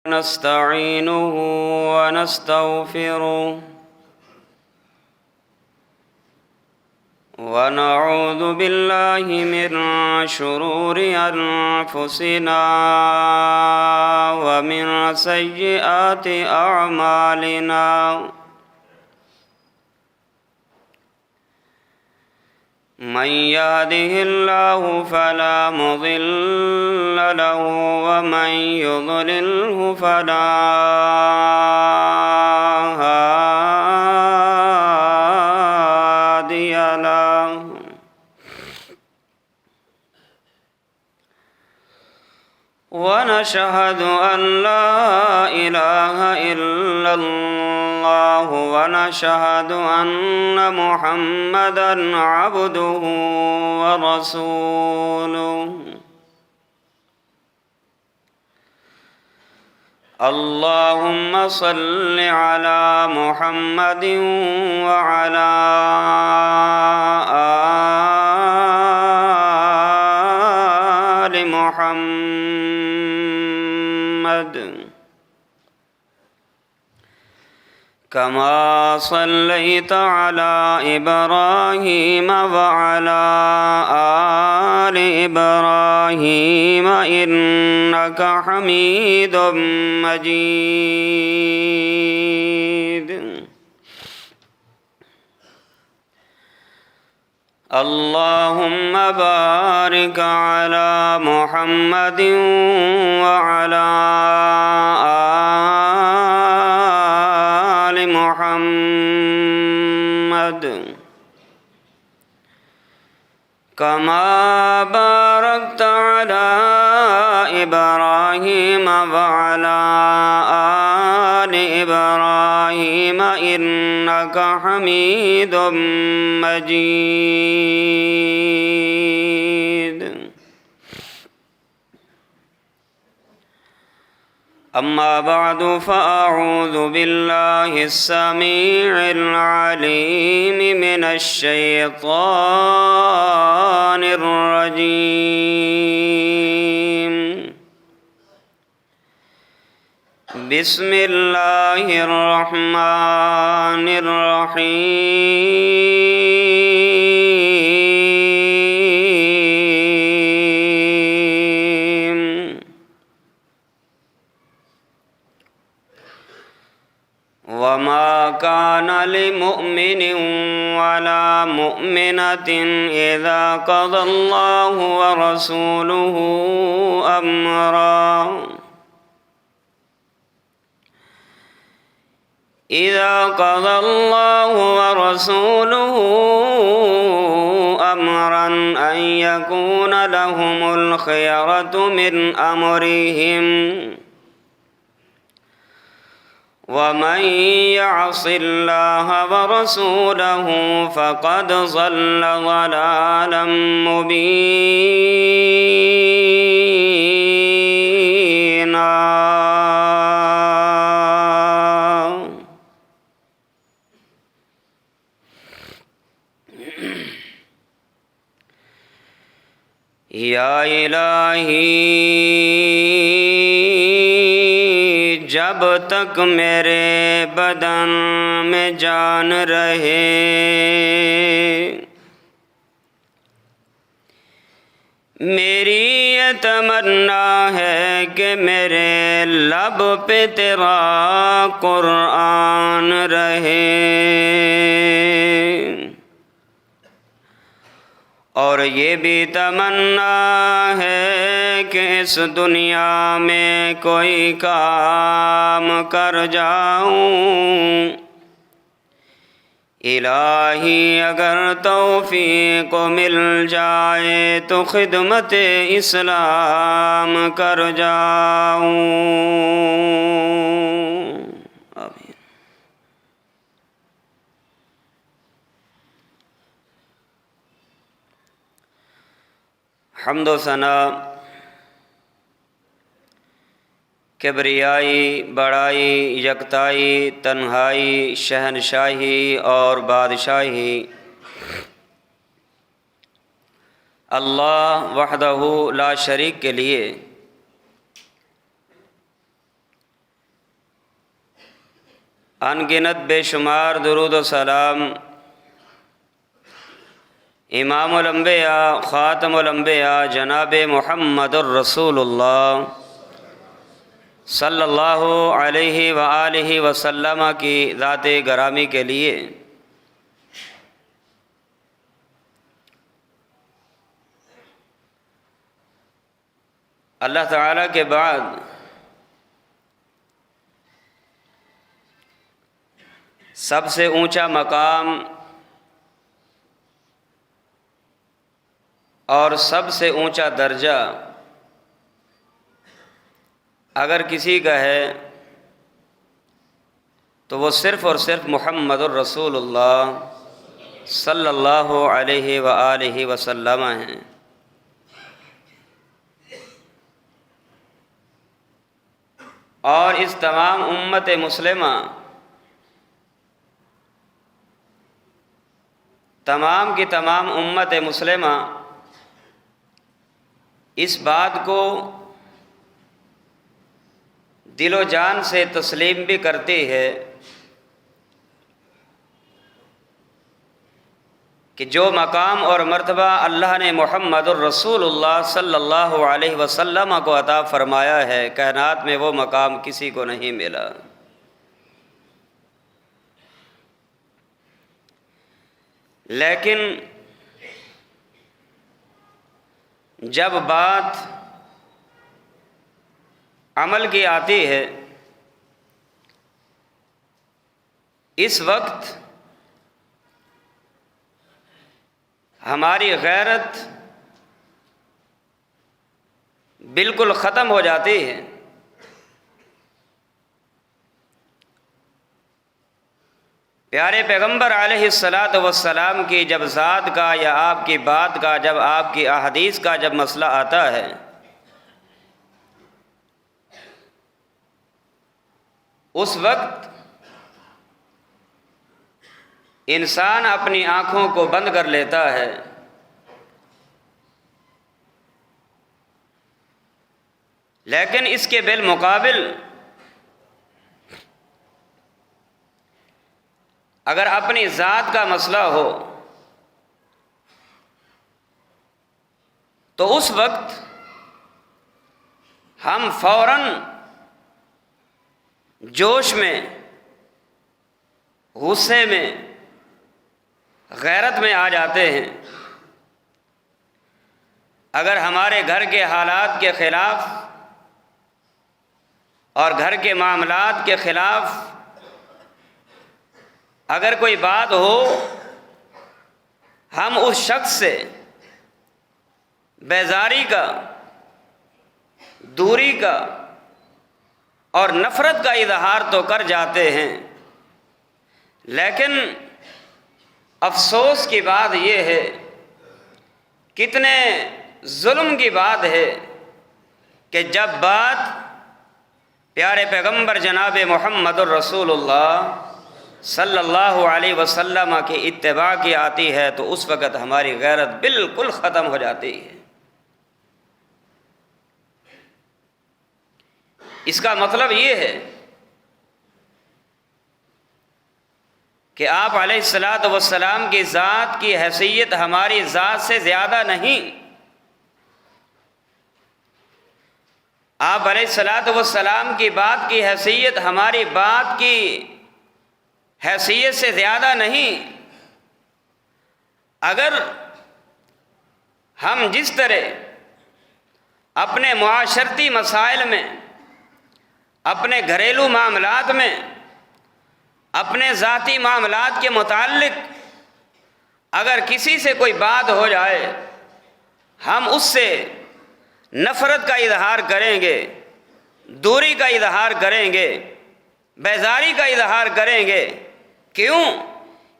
نستعينه ونستغفره ونعوذ بالله من شرور أنفسنا ومن سيئات أعمالنا من يهده الله فلا مضل له ومن يضلله فلا هادي له ونشهد أن لا إله إلا الله ونشهد أن محمدًا عبده ورسوله اللهم صل على محمد وعلى آل محمد كما صليت على إبراهيم وعلى آل إبراهيم إنك حميد مجيد اللهم بارك على محمد وعلى آل محمد كما باركت على إبراهيم وعلى آل إبراهيم إنك حميد مجيد أما بعد فأعوذ بالله السميع العليم من الشيطان الرجيم بسم الله الرحمن الرحيم وما كان لمؤمن ولا مؤمنة إذا قضى الله ورسوله أمرا أن يكون لهم الخيرة من أمرهم ومن يعص الله ورسوله فقد ضل ضلالا مبينا یا الہی جب تک میرے بدن میں جان رہے میری یہ تمنا ہے کہ میرے لب پہ تیرا قرآن رہے اور یہ بھی تمنا ہے کہ اس دنیا میں کوئی کام کر جاؤں الہی اگر توفیق مل جائے تو خدمت اسلام کر جاؤں آمین۔ حمد و ثنا، کبریائی، بڑائی، یکتائی، تنہائی، شہنشاہی اور بادشاہی اللہ وحدہ لا شریک کے لیے انگنت بے شمار درود و سلام امام الانبیاء خاتم الانبیاء جناب محمد الرسول اللہ صلی اللہ علیہ وآلہ وسلم کی ذات گرامی کے لیے اللہ تعالیٰ کے بعد سب سے اونچا مقام اور سب سے اونچا درجہ اگر کسی کا ہے تو وہ صرف اور صرف محمد الرسول اللہ صلی اللہ علیہ وآلہ وسلم ہیں۔ اور اس تمام امت مسلمہ تمام کی تمام امت مسلمہ اس بات کو دل و جان سے تسلیم بھی کرتی ہے کہ جو مقام اور مرتبہ اللہ نے محمد الرسول اللہ صلی اللہ علیہ وسلم کو عطا فرمایا ہے، کائنات میں وہ مقام کسی کو نہیں ملا۔ لیکن جب بات عمل کی آتی ہے اس وقت ہماری غیرت بالکل ختم ہو جاتی ہے۔ پیارے پیغمبر علیہ الصلاۃ والسلام کی جب ذات کا یا آپ کی بات کا، جب آپ کی احادیث کا جب مسئلہ آتا ہے اس وقت انسان اپنی آنکھوں کو بند کر لیتا ہے، لیکن اس کے بالمقابل اگر اپنی ذات کا مسئلہ ہو تو اس وقت ہم فوراً جوش میں، غصے میں، غیرت میں آ جاتے ہیں۔ اگر ہمارے گھر کے حالات کے خلاف اور گھر کے معاملات کے خلاف اگر کوئی بات ہو، ہم اس شخص سے بیزاری کا، دوری کا اور نفرت کا اظہار تو کر جاتے ہیں، لیکن افسوس کی بات یہ ہے، کتنے ظلم کی بات ہے کہ جب بات پیارے پیغمبر جناب محمد الرسول اللہ صلی اللہ علیہ وسلم کی اتباع کی آتی ہے تو اس وقت ہماری غیرت بالکل ختم ہو جاتی ہے۔ اس کا مطلب یہ ہے کہ آپ علیہ الصلاۃ والسلام کی ذات کی حیثیت ہماری ذات سے زیادہ نہیں، آپ علیہ الصلاۃ والسلام کی بات کی حیثیت ہماری بات کی حیثیت سے زیادہ نہیں۔ اگر ہم جس طرح اپنے معاشرتی مسائل میں، اپنے گھریلو معاملات میں، اپنے ذاتی معاملات کے متعلق اگر کسی سے کوئی بات ہو جائے ہم اس سے نفرت کا اظہار کریں گے، دوری کا اظہار کریں گے، بیزاری کا اظہار کریں گے، کیوں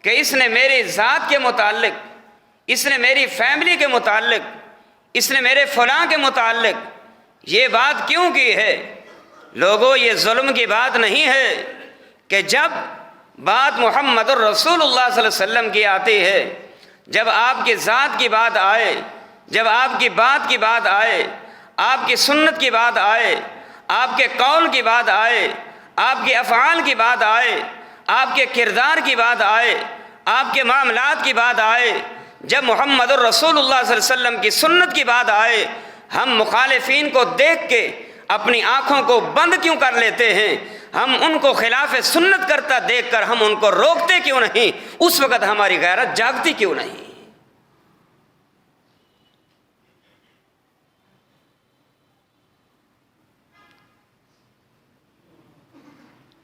کہ اس نے میری ذات کے متعلق، اس نے میری فیملی کے متعلق، اس نے میرے فلاں کے متعلق یہ بات کیوں کی ہے۔ لوگوں، یہ ظلم کی بات نہیں ہے کہ جب بات محمد الرسول اللہ صلی اللہ علیہ وسلم کی آتی ہے، جب آپ کی ذات کی بات آئے، جب آپ کی بات کی بات آئے، آپ کی سنت کی بات آئے، آپ کے قول کی بات آئے، آپ کے افعال کی بات آئے، آپ کے کردار کی بات آئے، آپ کے معاملات کی بات آئے، جب محمد الرسول اللہ صلی اللہ علیہ وسلم کی سنت کی بات آئے، ہم مخالفین کو دیکھ کے اپنی آنکھوں کو بند کیوں کر لیتے ہیں؟ ہم ان کو خلاف سنت کرتا دیکھ کر ہم ان کو روکتے کیوں نہیں؟ اس وقت ہماری غیرت جاگتی کیوں نہیں؟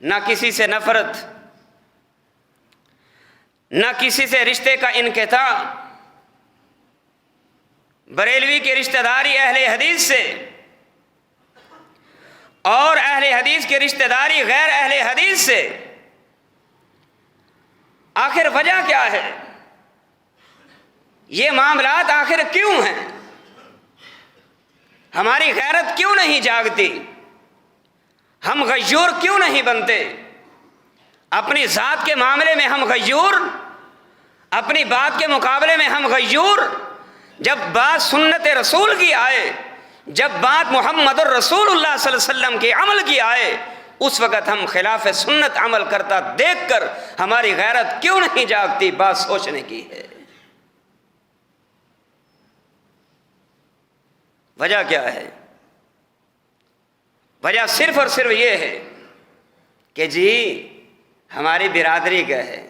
نہ کسی سے نفرت، نہ کسی سے رشتے کا انقطاع، بریلوی کی رشتہ داری اہل حدیث سے اور اہل حدیث کی رشتہ داری غیر اہل حدیث سے، آخر وجہ کیا ہے؟ یہ معاملات آخر کیوں ہیں؟ ہماری غیرت کیوں نہیں جاگتی؟ ہم غیور کیوں نہیں بنتے؟ اپنی ذات کے معاملے میں ہم غیور، اپنی بات کے مقابلے میں ہم غیور۔ جب بات سنت رسول کی آئے، جب بات محمد الرسول اللہ صلی اللہ علیہ وسلم کے عمل کی آئے، اس وقت ہم خلاف سنت عمل کرتا دیکھ کر ہماری غیرت کیوں نہیں جاگتی؟ بات سوچنے کی ہے۔ وجہ کیا ہے؟ وجہ صرف اور صرف یہ ہے کہ جی ہماری برادری کا ہے،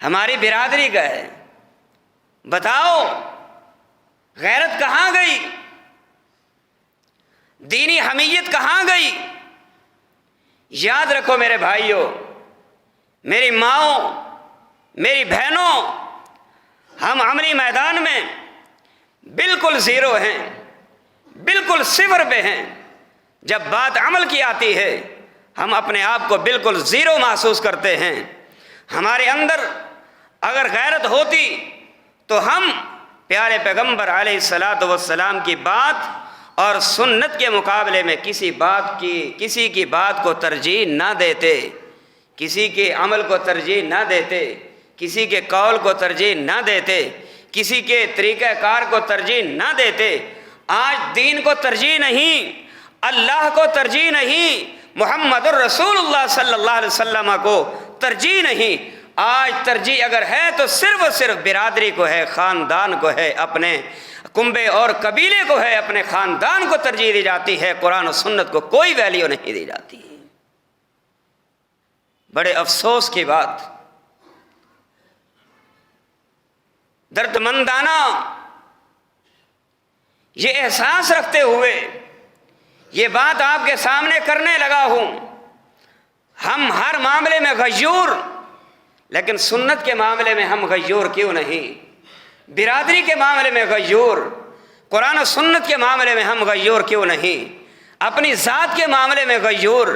ہماری برادری کا ہے۔ بتاؤ غیرت کہاں گئی؟ دینی حمیت کہاں گئی؟ یاد رکھو میرے بھائیوں، میری ماؤں، میری بہنوں، ہم عملی میدان میں بالکل زیرو ہیں، بالکل صفر پہ ہیں۔ جب بات عمل کی آتی ہے ہم اپنے آپ کو بالکل زیرو محسوس کرتے ہیں۔ ہمارے اندر اگر غیرت ہوتی تو ہم پیارے پیغمبر علیہ الصلاۃ والسلام کی بات اور سنت کے مقابلے میں کسی کی بات کو ترجیح نہ دیتے، کسی کے عمل کو ترجیح نہ دیتے، کسی کے قول کو ترجیح نہ دیتے، کسی کے طریقہ کار کو ترجیح نہ دیتے۔ آج دین کو ترجیح نہیں، اللہ کو ترجیح نہیں، محمد الرسول اللہ صلی اللہ علیہ وسلم کو ترجیح نہیں۔ آج ترجیح اگر ہے تو صرف اور صرف برادری کو ہے، خاندان کو ہے، اپنے کنبے اور قبیلے کو ہے، اپنے خاندان کو ترجیح دی جاتی ہے، قرآن و سنت کو کوئی ویلیو نہیں دی جاتی۔ بڑے افسوس کی بات، دردمندانہ یہ احساس رکھتے ہوئے یہ بات آپ کے سامنے کرنے لگا ہوں۔ ہم ہر معاملے میں غیور، لیکن سنت کے معاملے میں ہم غیور کیوں نہیں؟ برادری کے معاملے میں غیور، قرآن و سنت کے معاملے میں ہم غیور کیوں نہیں؟ اپنی ذات کے معاملے میں غیور،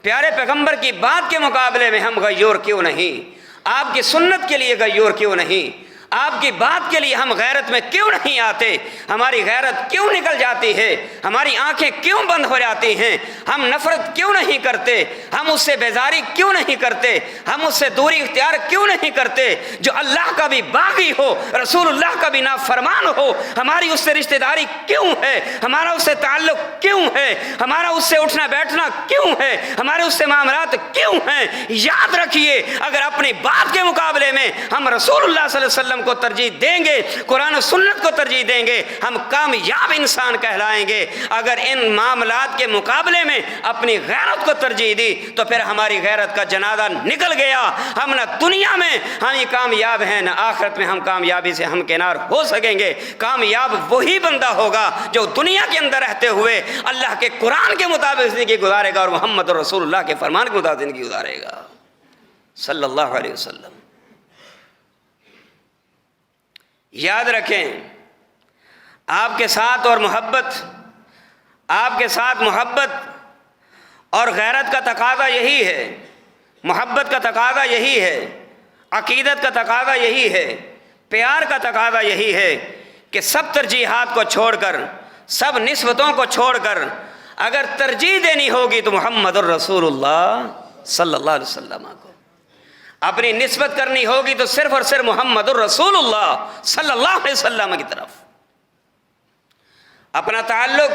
پیارے پیغمبر کی بات کے مقابلے میں ہم غیور کیوں نہیں؟ آپ کی سنت کے لیے غیور کیوں نہیں؟ آپ کی بات کے لیے ہم غیرت میں کیوں نہیں آتے؟ ہماری غیرت کیوں نکل جاتی ہے؟ ہماری آنکھیں کیوں بند ہو جاتی ہیں؟ ہم نفرت کیوں نہیں کرتے؟ ہم اس سے بیزاری کیوں نہیں کرتے؟ ہم اس سے دوری اختیار کیوں نہیں کرتے؟ جو اللہ کا بھی باغی ہو، رسول اللہ کا بھی نافرمان ہو، ہماری اس سے رشتہ داری کیوں ہے؟ ہمارا اس سے تعلق کیوں ہے؟ ہمارا اس سے اٹھنا بیٹھنا کیوں ہے؟ ہمارے اس سے معاملات کیوں ہیں؟ یاد رکھیے، اگر اپنی بات کے مقابلے میں ہم رسول اللہ صلی اللہ علیہ وسلم کو ترجیح دیں گے، قرآن و سنت کو ترجیح دیں گے، ہم کامیاب انسان کہلائیں گے۔ اگر ان معاملات کے مقابلے میں اپنی غیرت کو ترجیح دی تو پھر ہماری غیرت کا جنازہ نکل گیا۔ ہم نہ دنیا میں ہم کامیاب ہیں، نہ آخرت میں ہم کامیابی سے ہمکنار ہو سکیں گے۔ کامیاب وہی بندہ ہوگا جو دنیا کے اندر رہتے ہوئے اللہ کے قرآن کے مطابق زندگی گزارے گا اور محمد رسول اللہ کے فرمان کے مطابق زندگی گزارے گا صلی اللہ علیہ وسلم۔ یاد رکھیں، آپ کے ساتھ اور محبت، آپ کے ساتھ محبت اور غیرت کا تقاضا یہی ہے، محبت کا تقاضا یہی ہے، عقیدت کا تقاضا یہی ہے، پیار کا تقاضا یہی ہے کہ سب ترجیحات کو چھوڑ کر، سب نسبتوں کو چھوڑ کر اگر ترجیح دینی ہوگی تو محمد الرسول اللہ صلی اللہ علیہ وسلم کو اپنی نسبت کرنی ہوگی تو صرف اور صرف محمد الرسول اللہ صلی اللہ علیہ وسلم کی طرف۔ اپنا تعلق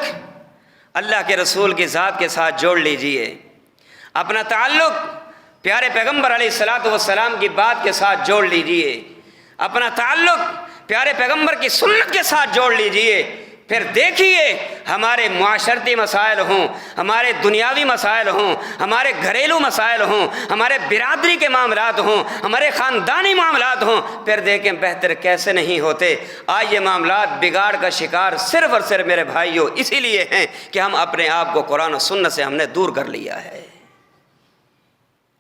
اللہ کے رسول کی ذات کے ساتھ جوڑ لیجئے، اپنا تعلق پیارے پیغمبر علیہ الصلوۃ والسلام کی بات کے ساتھ جوڑ لیجئے، اپنا تعلق پیارے پیغمبر کی سنت کے ساتھ جوڑ لیجئے، پھر دیکھیے ہمارے معاشرتی مسائل ہوں، ہمارے دنیاوی مسائل ہوں، ہمارے گھریلو مسائل ہوں، ہمارے برادری کے معاملات ہوں، ہمارے خاندانی معاملات ہوں، پھر دیکھیں بہتر کیسے نہیں ہوتے۔ آج یہ معاملات بگاڑ کا شکار صرف اور صرف میرے بھائیوں اسی لیے ہیں کہ ہم اپنے آپ کو قرآن و سنت سے ہم نے دور کر لیا ہے۔